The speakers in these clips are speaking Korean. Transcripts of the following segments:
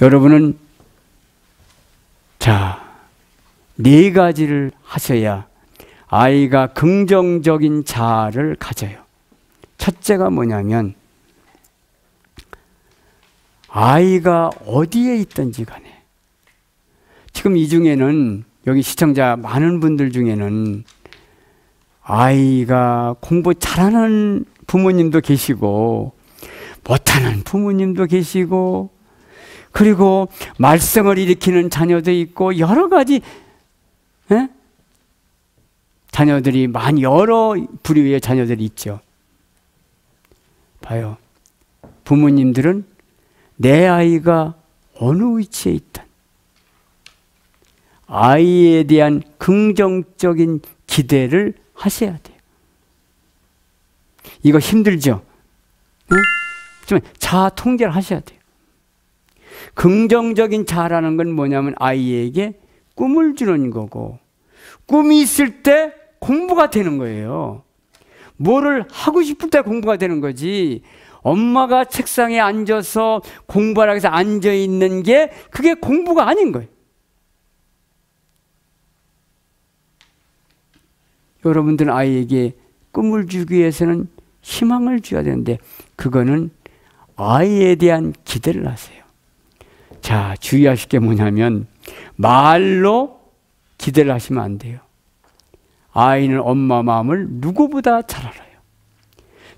여러분은 자, 네 가지를 하셔야 아이가 긍정적인 자아를 가져요. 첫째가 뭐냐면 아이가 어디에 있든지 간에, 지금 이 중에는 여기 시청자 많은 분들 중에는 아이가 공부 잘하는 부모님도 계시고 못하는 부모님도 계시고, 그리고 말썽을 일으키는 자녀도 있고 여러 가지 자녀들이 많이 여러 부류의 자녀들이 있죠. 봐요. 부모님들은 내 아이가 어느 위치에 있든 아이에 대한 긍정적인 기대를 하셔야 돼요. 이거 힘들죠? 좀 자아 통제를 하셔야 돼요. 긍정적인 자아라는 건 뭐냐면 아이에게 꿈을 주는 거고, 꿈이 있을 때 공부가 되는 거예요. 뭐를 하고 싶을 때 공부가 되는 거지, 엄마가 책상에 앉아서 공부하라고 해서 앉아있는 게 그게 공부가 아닌 거예요. 여러분들은 아이에게 꿈을 주기 위해서는 희망을 줘야 되는데 그거는 아이에 대한 기대를 하세요. 자, 주의하실 게 뭐냐면 말로 기대를 하시면 안 돼요. 아이는 엄마 마음을 누구보다 잘 알아요.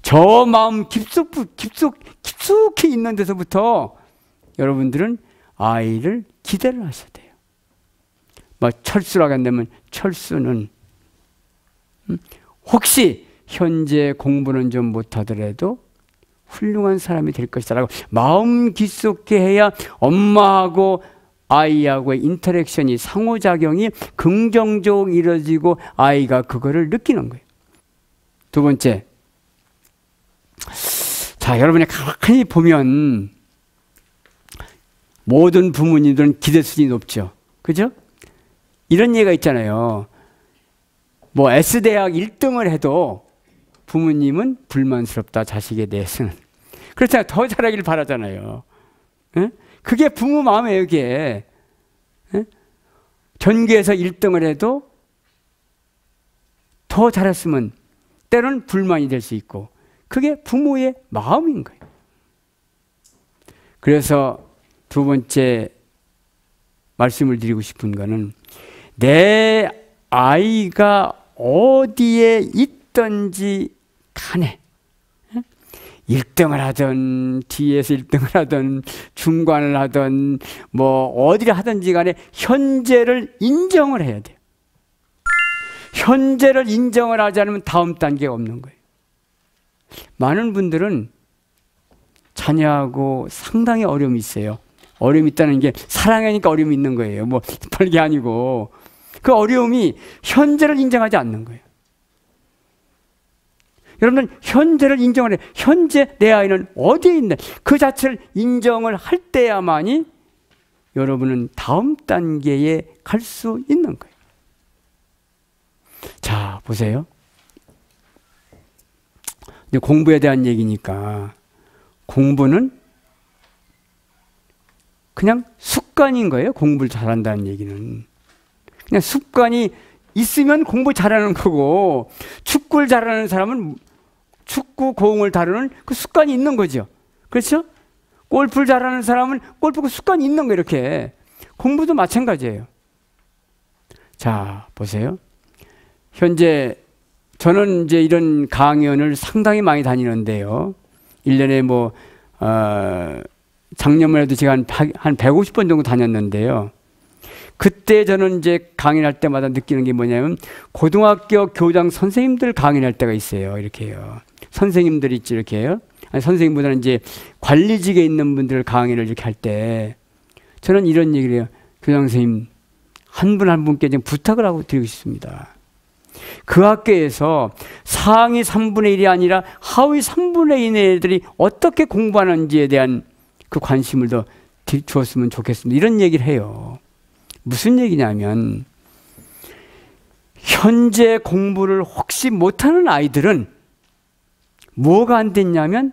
저 마음 깊숙이 있는 데서부터 여러분들은 아이를 기대를 하셔야 돼요. 뭐 철수라고 한다면 철수는 혹시 현재 공부는 좀 못하더라도 훌륭한 사람이 될 것이다라고 마음 깊숙이 해야 엄마하고 아이하고의 인터랙션이, 상호작용이 긍정적으로 이루어지고 아이가 그거를 느끼는 거예요. 두 번째, 자, 여러분이 가만히 보면 모든 부모님들은 기대 수준이 높죠. 그죠? 이런 얘기가 있잖아요. 뭐 S대학 1등을 해도 부모님은 불만스럽다, 자식에 대해서는. 그렇잖아요. 더 잘하길 바라잖아요. 에? 그게 부모 마음이에요, 그게. 에? 전교에서 1등을 해도 더 잘했으면 때로는 불만이 될 수 있고, 그게 부모의 마음인 거예요. 그래서 두 번째 말씀을 드리고 싶은 거는 내 아이가 어디에 있든지 간에 1등을 하든 뒤에서 1등을 하든 중간을 하든 뭐 어디를 하든지 간에 현재를 인정을 해야 돼요. 현재를 인정을 하지 않으면 다음 단계가 없는 거예요. 많은 분들은 자녀하고 상당히 어려움이 있어요. 어려움이 있다는 게 사랑하니까 어려움이 있는 거예요. 뭐 별게 아니고 그 어려움이 현재를 인정하지 않는 거예요. 여러분은 현재를 인정을 해요. 현재 내 아이는 어디에 있나, 그 자체를 인정을 할 때야만이 여러분은 다음 단계에 갈 수 있는 거예요. 자, 보세요. 이제 공부에 대한 얘기니까 공부는 그냥 습관인 거예요. 공부를 잘한다는 얘기는. 그냥 습관이 있으면 공부 잘하는 거고, 축구를 잘하는 사람은 축구 공을 다루는 그 습관이 있는 거죠. 그렇죠? 골프를 잘하는 사람은 골프 그 습관이 있는 거예요. 이렇게. 공부도 마찬가지예요. 자, 보세요. 현재 저는 이제 이런 강연을 상당히 많이 다니는데요. 1년에 뭐 작년만 해도 제가 한 150번 정도 다녔는데요. 그때 저는 이제 강연할 때마다 느끼는 게 뭐냐면 고등학교 교장 선생님들 강연할 때가 있어요. 이렇게요. 선생님들이 있지, 이렇게요. 아니, 선생님보다는 이제 관리직에 있는 분들 강연을 이렇게 할 때 저는 이런 얘기를 해요. 교장 선생님, 한 분 한 분께 좀 부탁을 하고 드리고 싶습니다. 그 학교에서 상위 3분의 1이 아니라 하위 3분의 1의 애들이 어떻게 공부하는지에 대한 그 관심을 더 주었으면 좋겠습니다. 이런 얘기를 해요. 무슨 얘기냐면 현재 공부를 혹시 못하는 아이들은 뭐가 안 됐냐면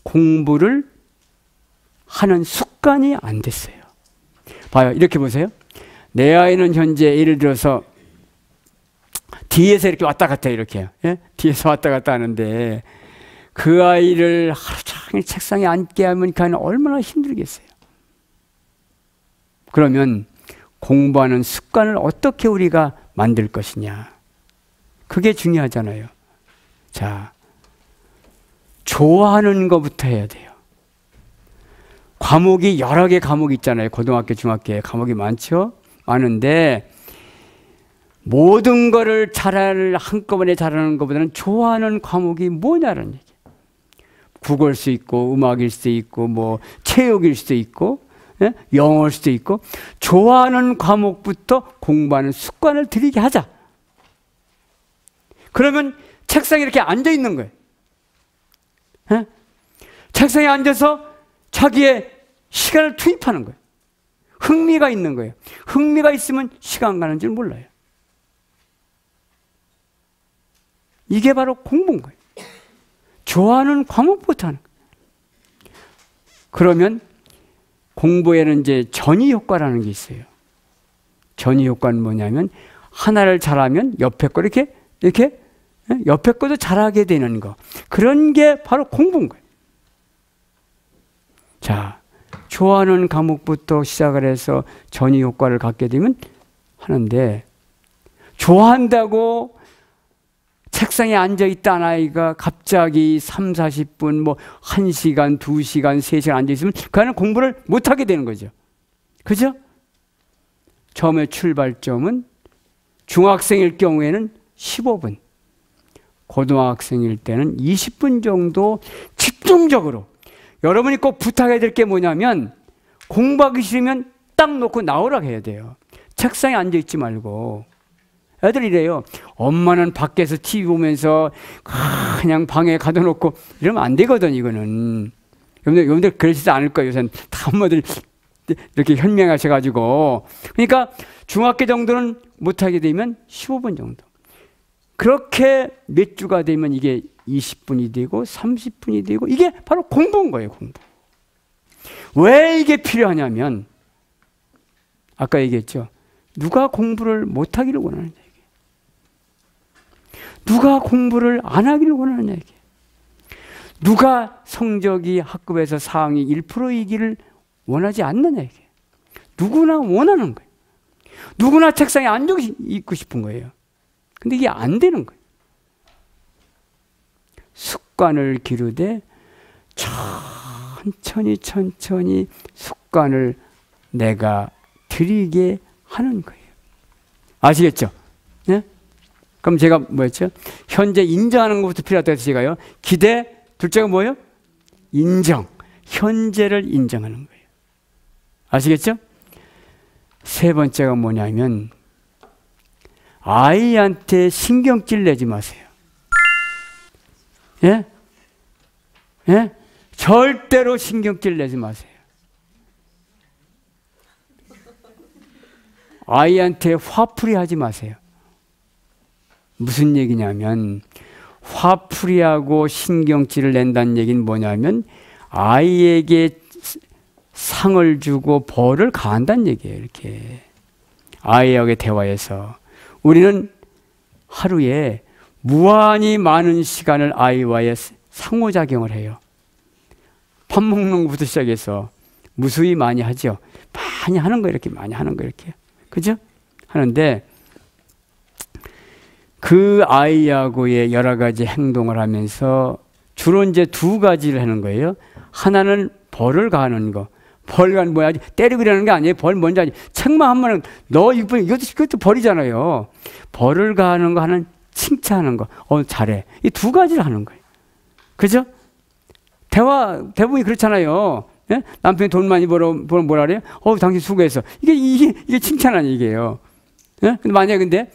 공부를 하는 습관 습관이 안 됐어요. 봐요. 이렇게 보세요. 내 아이는 현재 예를 들어서 뒤에서 이렇게 왔다 갔다 이렇게, 예? 뒤에서 왔다 갔다 하는데 그 아이를 하루 종일 책상에 앉게 하면 그 아이는 얼마나 힘들겠어요. 그러면 공부하는 습관을 어떻게 우리가 만들 것이냐. 그게 중요하잖아요. 자, 좋아하는 것부터 해야 돼요. 과목이 여러 개 과목이 있잖아요. 고등학교, 중학교에 과목이 많죠. 많은데 모든 거를 한꺼번에 잘하는 것보다는 좋아하는 과목이 뭐냐는 얘기예요. 국어일 수 있고 음악일 수도 있고 뭐 체육일 수도 있고, 예? 영어일 수도 있고, 좋아하는 과목부터 공부하는 습관을 들이게 하자. 그러면 책상에 이렇게 앉아 있는 거예요. 예? 책상에 앉아서 자기의 시간을 투입하는 거예요. 흥미가 있는 거예요. 흥미가 있으면 시간 가는 줄 몰라요. 이게 바로 공부인 거예요. 좋아하는 과목부터 하는 거예요. 그러면 공부에는 이제 전이 효과라는 게 있어요. 전이 효과는 뭐냐면 하나를 잘하면 옆에 거 이렇게 옆에 것도 잘하게 되는 거. 그런 게 바로 공부인 거예요. 자, 좋아하는 과목부터 시작을 해서 전이 효과를 갖게 되면 하는데, 좋아한다고 책상에 앉아있던 아이가 갑자기 3, 40분, 뭐 1시간, 2시간, 3시간 앉아있으면 그 아이는 공부를 못하게 되는 거죠. 그죠? 처음에 출발점은 중학생일 경우에는 15분, 고등학생일 때는 20분 정도 집중적으로. 여러분이 꼭 부탁해야 될 게 뭐냐면 공부하기 싫으면 딱 놓고 나오라고 해야 돼요. 책상에 앉아있지 말고. 애들이 이래요. 엄마는 밖에서 TV 보면서 그냥 방에 가둬놓고 이러면 안 되거든, 이거는. 여러분들 그러시지 않을 거예요. 요새는 다 엄마들이 이렇게 현명하셔가지고. 그러니까 중학교 정도는 못하게 되면 15분 정도. 그렇게 몇 주가 되면 이게 20분이 되고 30분이 되고, 이게 바로 공부인 거예요, 공부. 왜 이게 필요하냐면 아까 얘기했죠. 누가 공부를 못하기를 원하느냐 얘기예요. 누가 공부를 안 하기를 원하느냐 얘기예요. 누가 성적이 학급에서 상위 1%이기를 원하지 않느냐 얘기예요. 누구나 원하는 거예요. 누구나 책상에 앉아 있고 싶은 거예요. 근데 이게 안 되는 거예요. 습관을 기르되 천천히 습관을 내가 들이게 하는 거예요. 아시겠죠? 네? 그럼 제가 뭐였죠? 현재 인정하는 것부터 필요하다고 해서 제가요. 기대, 둘째가 뭐예요? 인정. 현재를 인정하는 거예요. 아시겠죠? 세 번째가 뭐냐면 아이한테 신경질 내지 마세요. 예? 예? 절대로 신경질 내지 마세요. 아이한테 화풀이 하지 마세요. 무슨 얘기냐면 화풀이하고 신경질을 낸다는 얘기는 뭐냐면 아이에게 상을 주고 벌을 가한다는 얘기예요. 이렇게 아이하고의 대화에서 우리는 하루에 무한히 많은 시간을 아이와의 상호작용을 해요. 밥 먹는 것부터 시작해서 무수히 많이 하죠. 많이 하는 거 이렇게 많이 하는 거 이렇게. 그죠? 하는데 그 아이하고의 여러 가지 행동을 하면서 주로 이제 두 가지를 하는 거예요. 하나는 벌을 가하는 거. 벌은 뭐야? 때리고 이러는 게 아니에요. 벌 뭔지 아니. 책만 한 번은 너 이것도 벌이잖아요. 벌을 가하는 거, 하나는 칭찬하는 거. 잘해. 이 두 가지를 하는 거예요. 그죠? 대부분이 그렇잖아요. 예? 남편이 돈 많이 벌면 뭐라 그래요? 당신 수고했어. 이게 칭찬하는 얘기예요. 예? 근데 만약에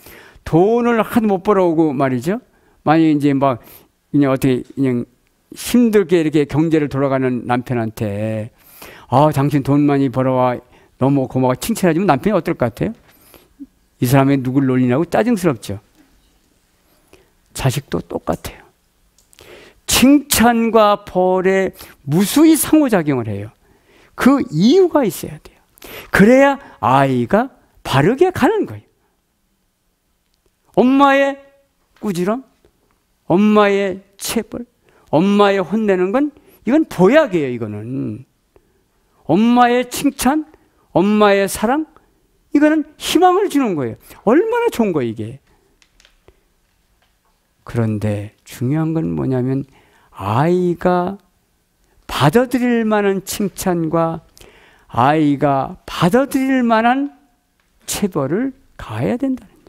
돈을 하도 못 벌어오고 말이죠. 만약에 이제 막 그냥 어떻게 그냥 힘들게 이렇게 경제를 돌아가는 남편한테 당신 돈 많이 벌어와 너무 고마워 칭찬해주면 남편이 어떨 것 같아요? 이 사람이 누굴 놀리냐고 짜증스럽죠. 자식도 똑같아요. 칭찬과 벌에 무수히 상호작용을 해요. 그 이유가 있어야 돼요. 그래야 아이가 바르게 가는 거예요. 엄마의 꾸지람, 엄마의 체벌, 엄마의 혼내는 건 이건 보약이에요. 이거는 엄마의 칭찬, 엄마의 사랑, 이거는 희망을 주는 거예요. 얼마나 좋은 거예요 이게. 그런데 중요한 건 뭐냐면 아이가 받아들일 만한 칭찬과 아이가 받아들일 만한 체벌을 가해야 된다는 얘기예요.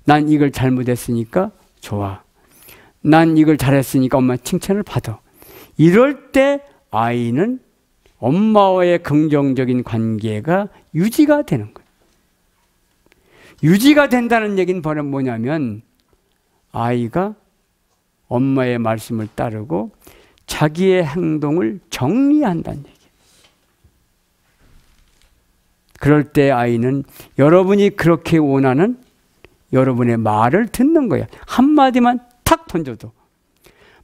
난 이걸 잘못했으니까 좋아. 난 이걸 잘했으니까 엄마 칭찬을 받아. 이럴 때 아이는 엄마와의 긍정적인 관계가 유지가 되는 거예요. 유지가 된다는 얘기는 뭐냐면 아이가 엄마의 말씀을 따르고 자기의 행동을 정리한다는 얘기예요. 그럴 때 아이는 여러분이 그렇게 원하는 여러분의 말을 듣는 거예요. 한마디만 탁 던져도,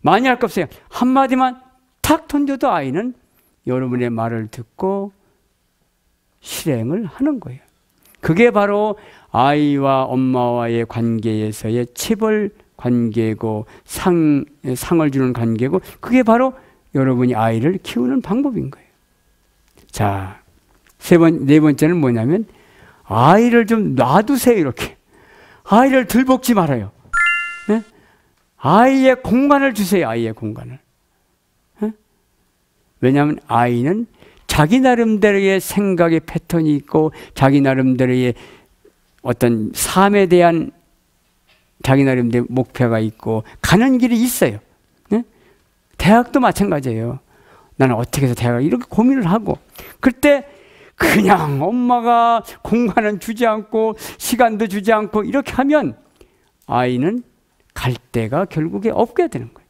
많이 할 거 없어요. 한마디만 탁 던져도 아이는 여러분의 말을 듣고 실행을 하는 거예요. 그게 바로 아이와 엄마와의 관계에서의 체벌 관계고 상을 주는 관계고, 그게 바로 여러분이 아이를 키우는 방법인 거예요. 자, 네 번째는 뭐냐면 아이를 좀 놔두세요. 이렇게 아이를 들볶지 말아요. 네? 아이의 공간을 주세요. 아이의 공간을. 네? 왜냐하면 아이는 자기 나름대로의 생각의 패턴이 있고 자기 나름대로의 어떤 삶에 대한 자기 나름대로 목표가 있고 가는 길이 있어요. 네? 대학도 마찬가지예요. 나는 어떻게 해서 대학을 이렇게 고민을 하고, 그때 그냥 엄마가 공간은 주지 않고 시간도 주지 않고 이렇게 하면 아이는 갈 데가 결국에 없게 되는 거예요.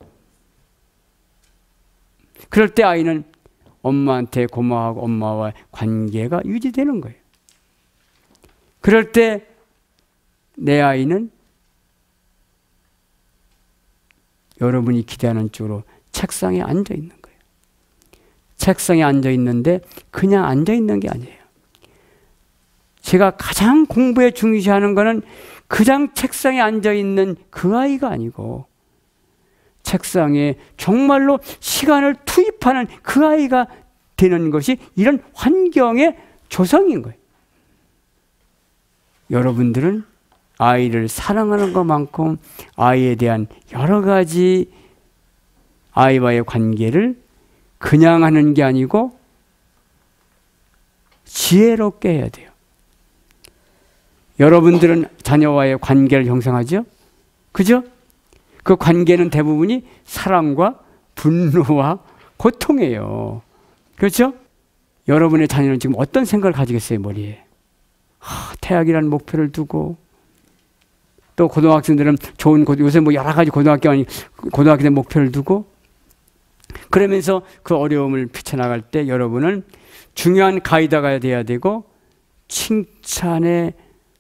그럴 때 아이는 엄마한테 고마워하고 엄마와 관계가 유지되는 거예요. 그럴 때 내 아이는 여러분이 기대하는 쪽으로 책상에 앉아 있는 거예요. 책상에 앉아 있는데 그냥 앉아 있는 게 아니에요. 제가 가장 공부에 중시하는 거는 그냥 책상에 앉아 있는 그 아이가 아니고 책상에 정말로 시간을 투입하는 그 아이가 되는 것이 이런 환경의 조성인 거예요. 여러분들은 아이를 사랑하는 것만큼 아이에 대한 여러 가지 아이와의 관계를 그냥 하는 게 아니고 지혜롭게 해야 돼요. 여러분들은 자녀와의 관계를 형성하죠? 그죠? 그 관계는 대부분이 사랑과 분노와 고통이에요. 그렇죠? 여러분의 자녀는 지금 어떤 생각을 가지겠어요, 머리에? 태학이라는 목표를 두고, 또 고등학생들은 좋은 요새 뭐 여러 가지 고등학교 때 목표를 두고, 그러면서 그 어려움을 피쳐나갈 때 여러분은 중요한 가이드가 돼야 되고 칭찬의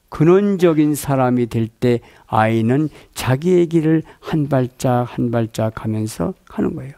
근원적인 사람이 될 때 아이는 자기의 길을 한 발짝 한 발짝 가면서 가는 거예요.